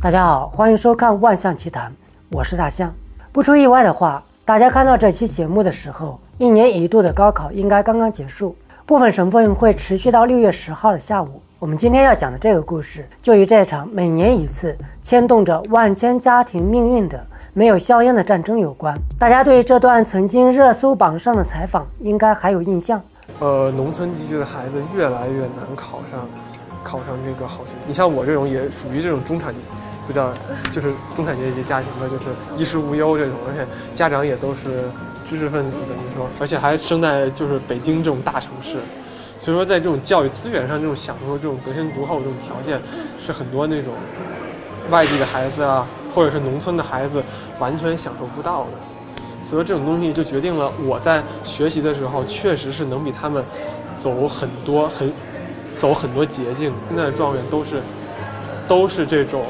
大家好，欢迎收看《万象奇谈》，我是大象。不出意外的话，大家看到这期节目的时候，1年1度的高考应该刚刚结束，部分省份会持续到6月10号的下午。我们今天要讲的这个故事，就与这场每年一次、牵动着万千家庭命运的没有硝烟的战争有关。大家对这段曾经热搜榜上的采访应该还有印象。农村地区的孩子越来越难考上这个好学校。你像我这种也属于这种中产，就是中产阶级家庭的，就是衣食无忧这种，而且家长也都是知识分子的，你说，而且还生在就是北京这种大城市，所以说在这种教育资源上，这种享受这种得天独厚这种条件，是很多那种外地的孩子啊，或者是农村的孩子完全享受不到的。所以说这种东西就决定了我在学习的时候，确实是能比他们走很多捷径。现在的状元都是这种，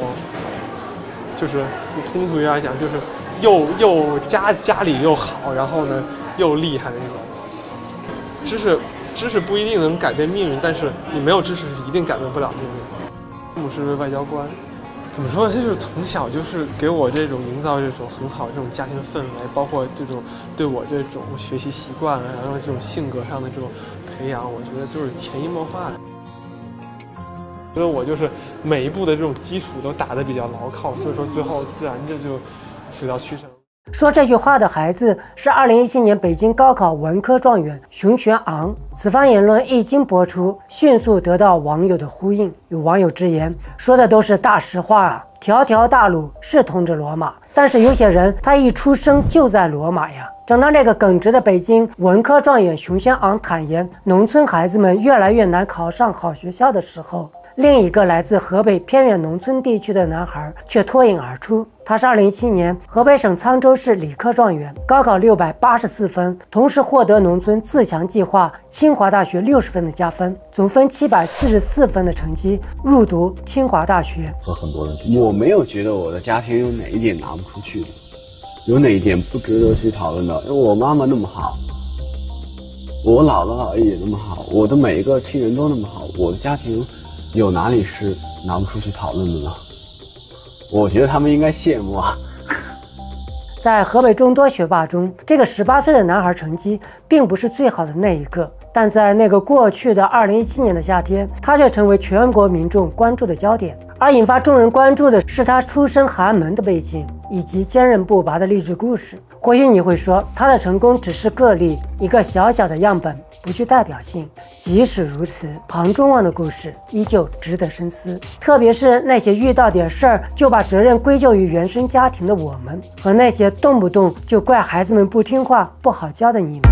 就是通俗一点讲，就是又家里又好，然后呢又厉害的那种。知识不一定能改变命运，但是你没有知识是一定改变不了命运。父母是外交官，怎么说呢？他就是从小就是给我这种营造这种很好的这种家庭氛围，包括这种对我这种学习习惯啊，然后这种性格上的这种培养，我觉得就是潜移默化的。所以我就是每一步的这种基础都打得比较牢靠，所以说最后自然就水到渠成。说这句话的孩子是2017年北京高考文科状元熊玄昂。此番言论一经播出，迅速得到网友的呼应。有网友直言，说的都是大实话啊，条条大路是通着罗马，但是有些人他一出生就在罗马呀。正当这个耿直的北京文科状元熊玄昂坦言农村孩子们越来越难考上好学校的时候，另一个来自河北偏远农村地区的男孩却脱颖而出。他是2017年河北省沧州市理科状元，高考684分，同时获得农村自强计划清华大学60分的加分，总分744分的成绩入读清华大学。和很多人，我没有觉得我的家庭有哪一点拿不出去的，有哪一点不值得去讨论的。因为我妈妈那么好，我姥姥姥爷也那么好，我的每一个亲人都那么好，我的家庭有哪里是拿不出去讨论的呢？我觉得他们应该羡慕啊。在河北众多学霸中，这个18岁的男孩成绩并不是最好的那一个，但在那个过去的2017年的夏天，他却成为全国民众关注的焦点。而引发众人关注的是他出身寒门的背景以及坚韧不拔的励志故事。或许你会说，他的成功只是个例，一个小小的样本，不具代表性。即使如此，庞众望的故事依旧值得深思，特别是那些遇到点事儿就把责任归咎于原生家庭的我们，和那些动不动就怪孩子们不听话、不好教的你们。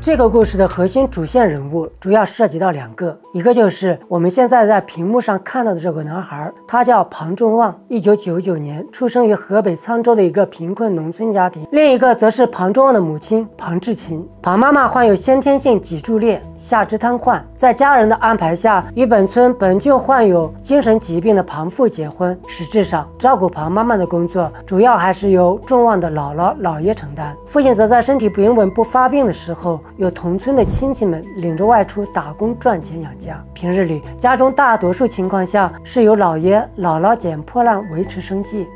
这个故事的核心主线人物主要涉及到2个，一个就是我们现在在屏幕上看到的这个男孩，他叫庞众望，1999年出生于河北沧州的一个贫困农村家庭；另一个则是庞众望的母亲庞志勤。庞妈妈患有先天性脊柱裂、下肢瘫痪，在家人的安排下，与本村本就患有精神疾病的庞父结婚。实质上，照顾庞妈妈的工作主要还是由众望的姥姥姥爷承担，父亲则在身体不稳不发病的时候，有同村的亲戚们领着外出打工赚钱养家。平日里，家中大多数情况下是由姥爷姥姥捡破烂维持生计。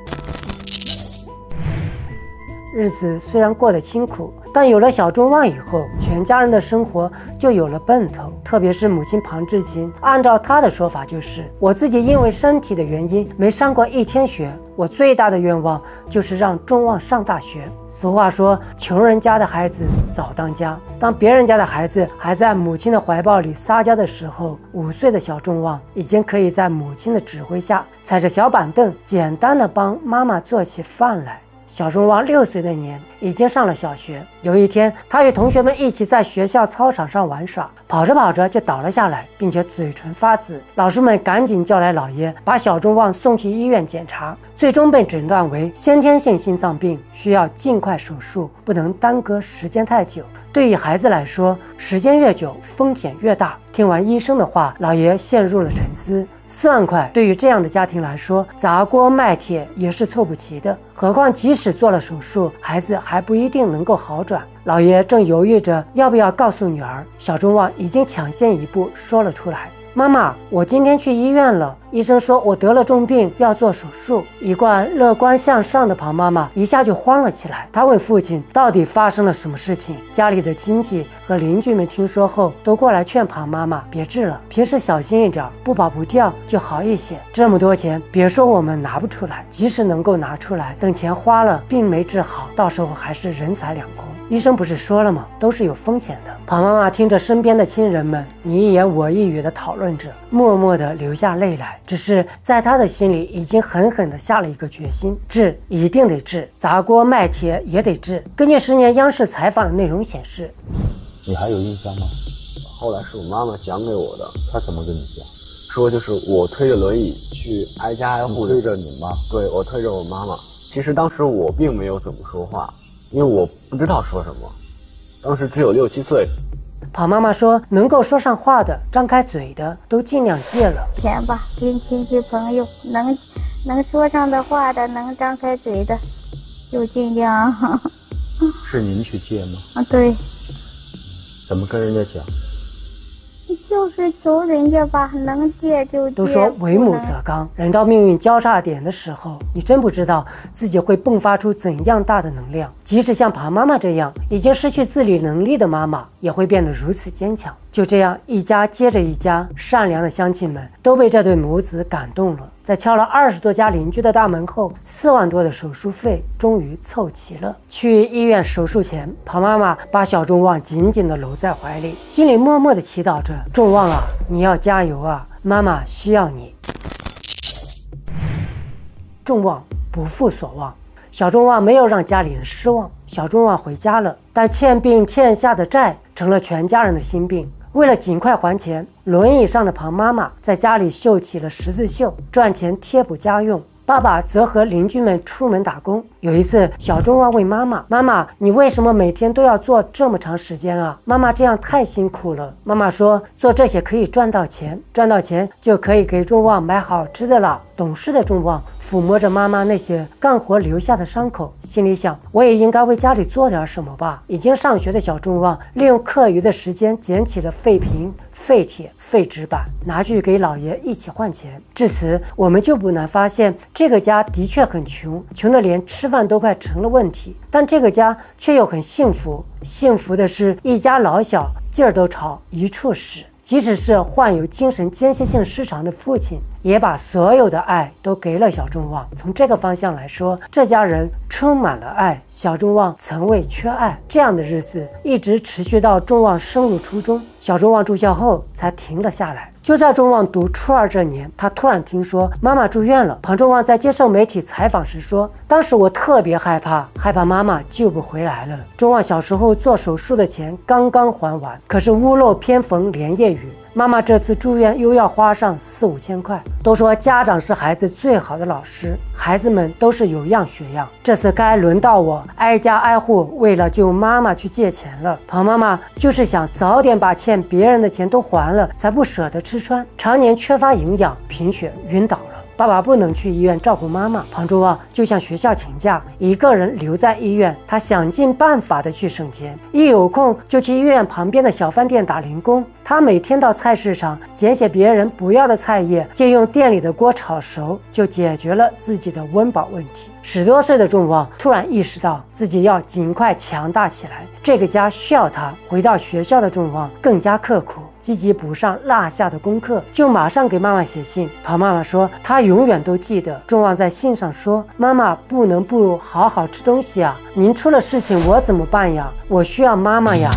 日子虽然过得清苦，但有了小众望以后，全家人的生活就有了奔头。特别是母亲庞志勤，按照她的说法就是，我自己因为身体的原因没上过1天学，我最大的愿望就是让众望上大学。俗话说，穷人家的孩子早当家。当别人家的孩子还在母亲的怀抱里撒娇的时候，5岁的小众望已经可以在母亲的指挥下，踩着小板凳，简单的帮妈妈做起饭来。小众望6岁那年已经上了小学。有一天，他与同学们一起在学校操场上玩耍，跑着跑着就倒了下来，并且嘴唇发紫。老师们赶紧叫来姥爷，把小众望送去医院检查，最终被诊断为先天性心脏病，需要尽快手术，不能耽搁时间太久。对于孩子来说，时间越久风险越大。听完医生的话，老爷陷入了沉思。4万块对于这样的家庭来说，砸锅卖铁也是凑不齐的。何况即使做了手术，孩子还不一定能够好转。老爷正犹豫着要不要告诉女儿，小众旺已经抢先一步说了出来。妈妈，我今天去医院了，医生说我得了重病，要做手术。一贯乐观向上的庞妈妈一下就慌了起来。她问父亲到底发生了什么事情。家里的亲戚和邻居们听说后，都过来劝庞妈妈别治了，平时小心一点，不跑不掉就好一些。这么多钱，别说我们拿不出来，即使能够拿出来，等钱花了，病没治好，到时候还是人财两空。医生不是说了吗？都是有风险的。庞妈妈听着身边的亲人们你一言我一语的讨论着，默默的流下泪来。只是在她的心里已经狠狠的下了一个决心，治一定得治，砸锅卖铁也得治。根据10年央视采访的内容显示，你还有印象吗？后来是我妈妈讲给我的。她怎么跟你讲？说就是我推着轮椅去挨家挨户推着你妈。对，我推着我妈妈。其实当时我并没有怎么说话，因为我不知道说什么，当时只有6、7岁。庞妈妈说，能够说上话的、张开嘴的，都尽量戒了。钱吧，跟亲戚朋友能说上的话的，能张开嘴的，就尽量。是您去戒吗？啊，对。怎么跟人家讲？就是求人家吧，能戒就戒。都说为母则刚，人到命运交叉点的时候，你真不知道自己会迸发出怎样大的能量。即使像庞妈妈这样已经失去自理能力的妈妈，也会变得如此坚强。就这样，一家接着一家，善良的乡亲们都被这对母子感动了。在敲了20多家邻居的大门后，4万多的手术费终于凑齐了。去医院手术前，庞妈妈把小众旺紧紧地搂在怀里，心里默默地祈祷着：众旺啊，你要加油啊，妈妈需要你。众旺不负所望，小众旺没有让家里人失望。小众旺回家了，但欠病欠下的债成了全家人的心病。为了尽快还钱，轮椅上的庞妈妈在家里绣起了十字绣，赚钱贴补家用。爸爸则和邻居们出门打工。有一次，小众旺问妈妈：“妈妈，你为什么每天都要做这么长时间啊？妈妈这样太辛苦了。”妈妈说：“做这些可以赚到钱，赚到钱就可以给众旺买好吃的了。”懂事的众旺抚摸着妈妈那些干活留下的伤口，心里想：我也应该为家里做点什么吧。已经上学的小众旺利用课余的时间捡起了废瓶、废铁、废纸板，拿去给老爷一起换钱。至此，我们就不难发现，这个家的确很穷，穷得连吃饭都快成了问题，但这个家却又很幸福。幸福的是，一家老小劲儿都朝一处使。即使是患有精神间歇性失常的父亲，也把所有的爱都给了小众旺。从这个方向来说，这家人充满了爱，小众旺从未缺爱。这样的日子一直持续到众旺升入初中，小众旺住校后才停了下来。就在众旺读初2这年，他突然听说妈妈住院了。庞众旺在接受媒体采访时说：“当时我特别害怕妈妈救不回来了。”众旺小时候做手术的钱刚刚还完，可是屋漏偏逢连夜雨，妈妈这次住院又要花上4、5千块。都说家长是孩子最好的老师，孩子们都是有样学样。这次该轮到我挨家挨户为了救妈妈去借钱了。庞妈妈就是想早点把欠别人的钱都还了，才不舍得吃穿，常年缺乏营养，贫血晕倒了。爸爸不能去医院照顾妈妈，庞众旺就向学校请假，一个人留在医院。他想尽办法的去省钱，一有空就去医院旁边的小饭店打零工。他每天到菜市场捡些别人不要的菜叶，就用店里的锅炒熟，就解决了自己的温饱问题。10多岁的众旺突然意识到自己要尽快强大起来，这个家需要他。回到学校的众旺更加刻苦，积极补上落下的功课，就马上给妈妈写信。庞妈妈说她永远都记得。众旺在信上说：“妈妈不能不好好吃东西啊，您出了事情我怎么办呀？我需要妈妈呀。”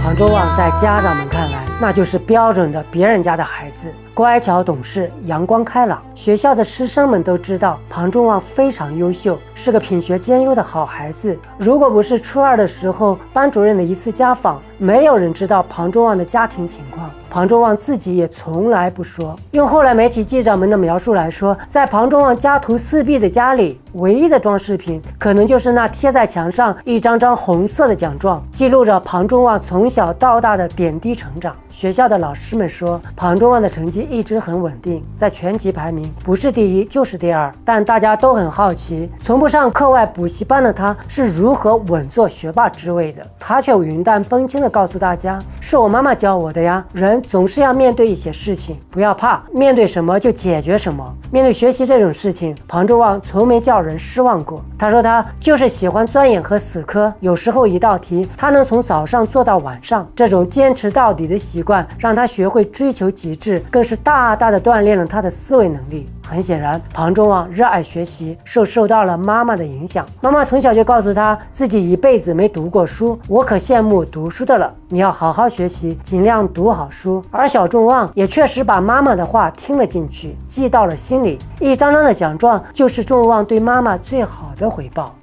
庞众旺在家长们看来，那就是标准的别人家的孩子。乖巧懂事，阳光开朗。学校的师生们都知道庞众望非常优秀，是个品学兼优的好孩子。如果不是初二的时候班主任的一次家访，没有人知道庞众望的家庭情况。庞众望自己也从来不说。用后来媒体记者们的描述来说，在庞众望家徒四壁的家里，唯一的装饰品可能就是那贴在墙上一张张红色的奖状，记录着庞众望从小到大的点滴成长。学校的老师们说，庞众望的成绩一直很稳定，在全级排名不是第一就是第二。但大家都很好奇，从不上课外补习班的他是如何稳坐学霸之位的。他却云淡风轻地告诉大家，是我妈妈教我的呀，人总是要面对一些事情，不要怕，面对什么就解决什么。面对学习这种事情，庞众望从没叫人失望过。他说他就是喜欢钻研和死磕，有时候一道题他能从早上做到晚上，这种坚持到底的习惯让他学会追求极致，更是大大的锻炼了他的思维能力。很显然，庞众望热爱学习，受到了妈妈的影响。妈妈从小就告诉他，自己一辈子没读过书，我可羡慕读书的了，你要好好学习，尽量读好书。而小众望也确实把妈妈的话听了进去，记到了心里。一张张的奖状就是众望对妈妈最好的回报。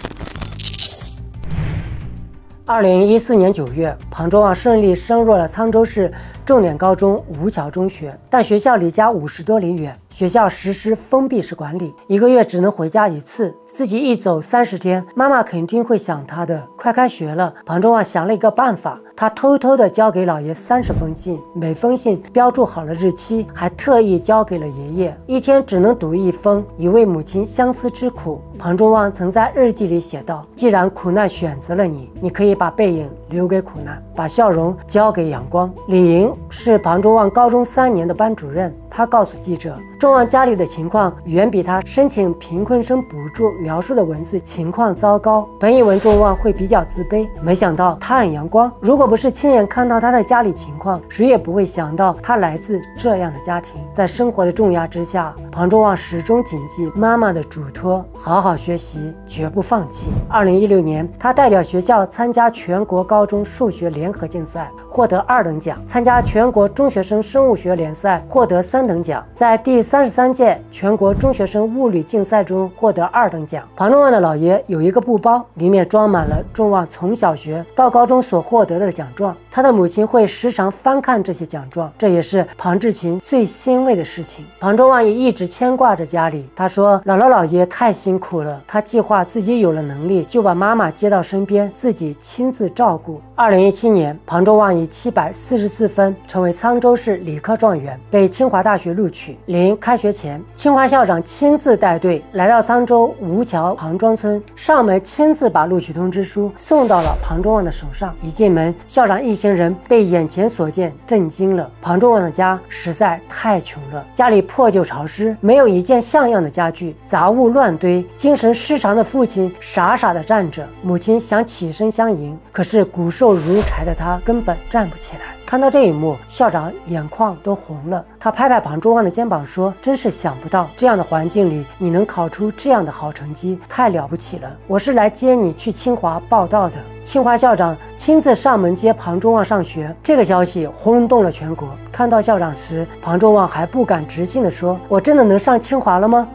2014年9月，庞众望顺利升入了沧州市重点高中吴桥中学，但学校离家50多里远，学校实施封闭式管理，1个月只能回家1次。自己一走30天，妈妈肯定会想他的。快开学了，庞众望想了一个办法，他偷偷的交给老爷30封信，每封信标注好了日期，还特意交给了爷爷，一天只能读1封，以慰母亲相思之苦。庞众望曾在日记里写道：既然苦难选择了你，你可以把背影留给苦难，把笑容交给阳光。李莹是庞众望高中3年的班主任，他告诉记者，众望家里的情况远比他申请贫困生补助描述的文字情况糟糕。本以为众望会比较自卑，没想到他很阳光。如果不是亲眼看到他的家里情况，谁也不会想到他来自这样的家庭。在生活的重压之下，庞众望始终谨记妈妈的嘱托，好好学习，绝不放弃。2016年，他代表学校参加全国高中数学联合竞赛，获得2等奖；参加全国中学生生物学联赛，获得3等奖；在第33届全国中学生物理竞赛中获得2等奖。庞众望的姥爷有一个布包，里面装满了众望从小学到高中所获得的奖状。他的母亲会时常翻看这些奖状，这也是庞志勤最欣慰的事情。庞众望也一直牵挂着家里。他说，姥姥姥爷太辛苦了，他计划自己有了能力就把妈妈接到身边，自己亲自照顾。2017年，庞众望以744分成为沧州市理科状元，被清华大学录取。临开学前，清华校长亲自带队来到沧州吴桥庞庄村，上门亲自把录取通知书送到了庞众望的手上。一进门，校长一行人被眼前所见震惊了。庞众望的家实在太穷了，家里破旧潮湿，没有一件像样的家具，杂物乱堆。精神失常的父亲傻傻地站着，母亲想起身相迎，可是骨瘦如柴的他根本站不起来。看到这一幕，校长眼眶都红了。他拍拍庞众望的肩膀说，真是想不到这样的环境里你能考出这样的好成绩，太了不起了，我是来接你去清华报到的。清华校长亲自上门接庞众望上学，这个消息轰动了全国。看到校长时，庞众望还不敢置信地说，我真的能上清华了吗？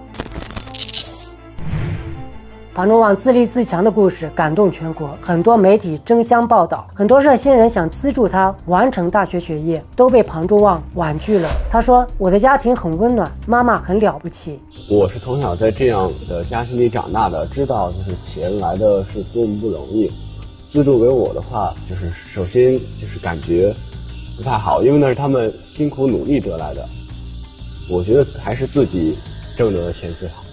庞众望自立自强的故事感动全国，很多媒体争相报道，很多热心人想资助他完成大学学业，都被庞众望婉拒了。他说，我的家庭很温暖，妈妈很了不起。我是从小在这样的家庭里长大的，知道就是钱来的是多么不容易。资助给我的话，就是首先就是感觉不太好，因为那是他们辛苦努力得来的，我觉得还是自己挣得的钱最好。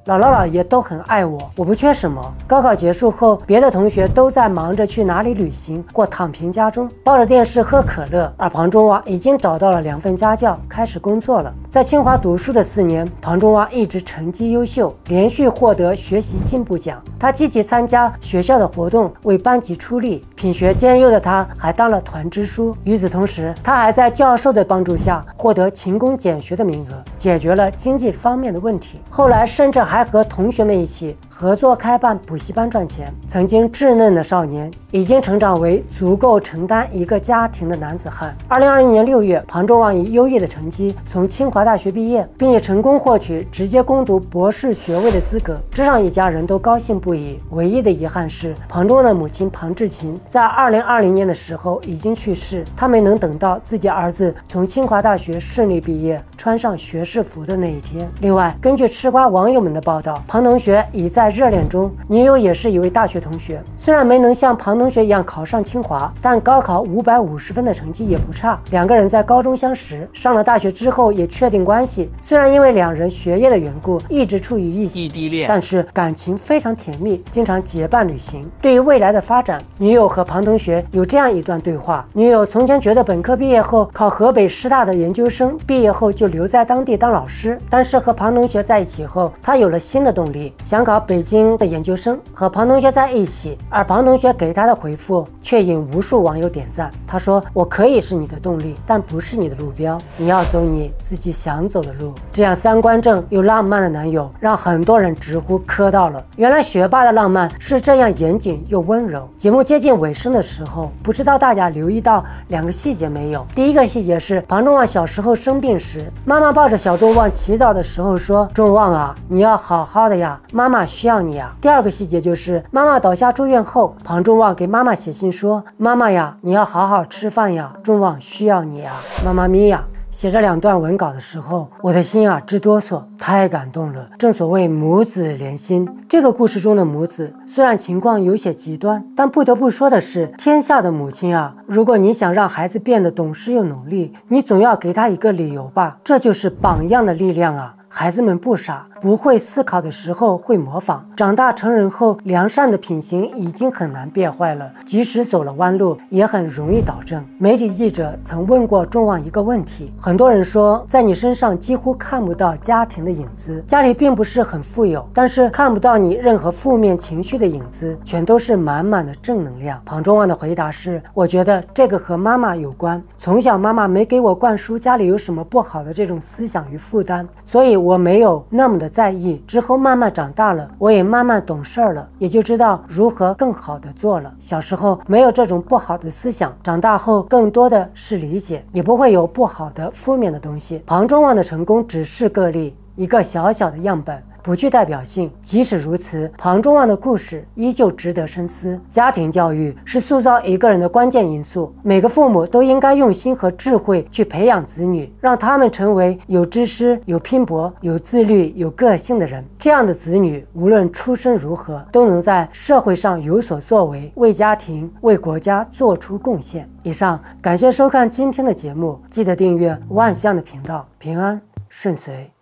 姥姥姥爷都很爱我，我不缺什么。高考结束后，别的同学都在忙着去哪里旅行或躺平家中，抱着电视喝可乐，而庞众望已经找到了2份家教，开始工作了。在清华读书的4年，庞众望一直成绩优秀，连续获得学习进步奖。他积极参加学校的活动，为班级出力，品学兼优的他还当了团支书。与此同时，他还在教授的帮助下获得勤工俭学的名额，解决了经济方面的问题。后来甚至还和同学们一起合作开办补习班赚钱。曾经稚嫩的少年，已经成长为足够承担一个家庭的男子汉。2021年6月，庞众望以优异的成绩从清华大学毕业，并且成功获取直接攻读博士学位的资格，这让一家人都高兴不已。唯一的遗憾是，庞众望的母亲庞志勤在2020年的时候已经去世，他没能等到自己儿子从清华大学顺利毕业，穿上学士服的那一天。另外，根据吃瓜网友们的报道，庞同学已在热恋中，女友也是一位大学同学。虽然没能像庞同学一样考上清华，但高考550分的成绩也不差。两个人在高中相识，上了大学之后也确定关系。虽然因为两人学业的缘故，一直处于异地恋，但是感情非常甜蜜，经常结伴旅行。对于未来的发展，女友和庞同学有这样一段对话：女友从前觉得本科毕业后考河北师大的研究生，毕业后就留在当地当老师，但是和庞同学在一起后，她有了新的动力，想考北京的研究生，和庞同学在一起。而庞同学给她的回复却引无数网友点赞。他说：我可以是你的动力，但不是你的路标，你要走你自己想走的路。这样三观正又浪漫的男友，让很多人直呼磕到了。原来学霸的浪漫是这样严谨又温柔。节目接近尾声的时候，不知道大家留意到两个细节没有？第一个细节是庞众望小时候生病时，妈妈抱着小众望祈祷的时候说：众望啊，你要好好的呀，妈妈需要你啊。第二个细节就是妈妈倒下住院后，庞众望给妈妈写信说：妈妈呀，你要好好吃饭呀，众望需要你啊，妈妈咪呀。写这两段文稿的时候，我的心啊直哆嗦，太感动了。正所谓母子连心，这个故事中的母子虽然情况有些极端，但不得不说的是，天下的母亲啊，如果你想让孩子变得懂事又努力，你总要给他一个理由吧，这就是榜样的力量啊。孩子们不傻，不会思考的时候会模仿，长大成人后，良善的品行已经很难变坏了，即使走了弯路，也很容易导正。媒体记者曾问过众望一个问题，很多人说，在你身上几乎看不到家庭的影子，家里并不是很富有，但是看不到你任何负面情绪的影子，全都是满满的正能量。庞众望的回答是：我觉得这个和妈妈有关，从小妈妈没给我灌输家里有什么不好的这种思想与负担，所以我没有那么的在意。之后慢慢长大了，我也慢慢懂事了，也就知道如何更好的做了。小时候没有这种不好的思想，长大后更多的是理解，也不会有不好的负面的东西。庞众望的成功只是个例，一个小小的样本，不具代表性。即使如此，庞众望的故事依旧值得深思。家庭教育是塑造一个人的关键因素，每个父母都应该用心和智慧去培养子女，让他们成为有知识、有拼搏、有自律、有个性的人。这样的子女，无论出身如何，都能在社会上有所作为，为家庭、为国家做出贡献。以上，感谢收看今天的节目，记得订阅万象的频道，平安顺遂。